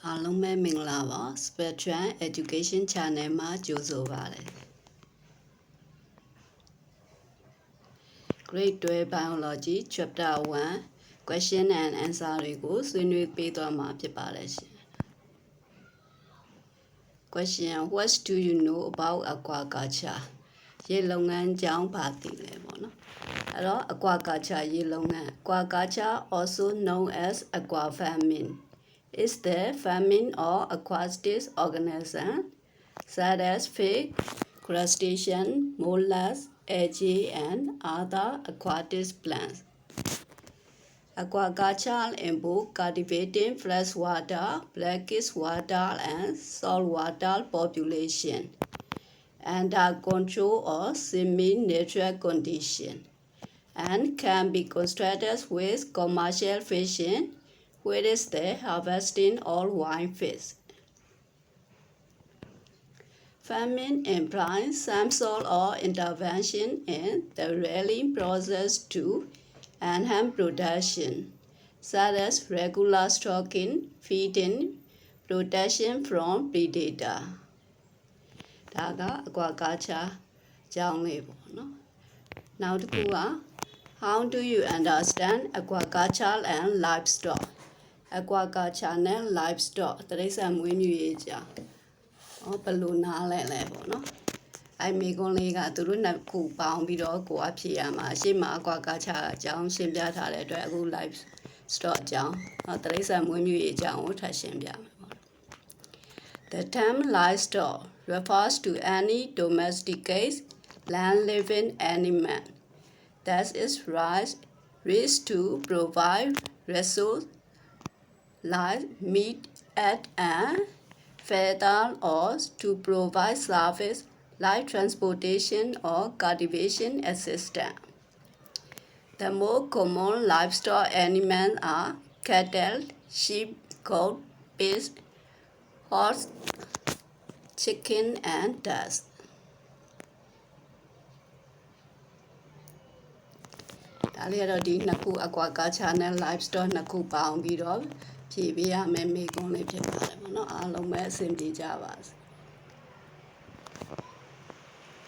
အားလုံးပဲမင်္ဂလာပါ Spectrum Education Channel မှာကြိုဆိုပါရစေ Grade 12 Biology Chapter 1 Question and Answer တွေကိုဆွေးနွေးပေးသွားမှာဖြစ်ပါတယ်ရှင် Question What do you know about aquaculture ရေလုပ်ငန်းကြောင်းဘာသိလဲပေါ့နော်အဲ့တော့ aquaculture ရေလုပ်ငန်း aquaculture also known as aqua farming is the farming of aquatic organisms such as fish, crustacean, mollusks, algae, and other aquatic plants. Aquaculture involves cultivating freshwater, brackish water, and saltwater population under control of semi-natural conditions, and can be constructed with commercial fishing, which is the harvesting of wild fish. Farming implies some sort of intervention in the rearing process to enhance production, such as regular stocking, feeding, protection from predator. ဒါက aquaculture ကြောင်းလေးပေါ့နော်။နောက်တစ်ခုက How do you understand aquaculture and livestock? Aquaculture နဲ့ livestock တိရစ္ဆာန်မွေးမြူရေးကြောင်းဘယ်လိုနားလဲပေါ့နော်အဲ့မိကွန်းလေးကသူတို့နှစ်ခုပေါင်းပြီးတော့ကိုအဖြစ်ရမှာအရှိမ aquaculture အကြောင်းရှင်းပြထားတဲ့အတွက်အခု livestock အကြောင်းတိရစ္ဆာန်မွေးမြူရေးအကြောင်းကိုထပ်ရှင်းပြမယ်ပေါ့ The term livestock refers to any domesticated land-living animal that is raised to provide resources like meat, egg, and feather, or to provide service like transportation or cultivation assistance. The more common livestock animals are cattle, sheep, goat, pigs, horse, chicken, and ducks. ဒါလေးကတော့ဒီနှစ်ခု aquaculture နဲ့ livestock နှစ်ခုပေါင်းပြီးတော့ဖြည့်ပေးရမယ်မိကွန်းလေးဖြစ်ပါတယ်ပေါ့နော်အားလုံးပဲအဆင်ပြေကြပါစေ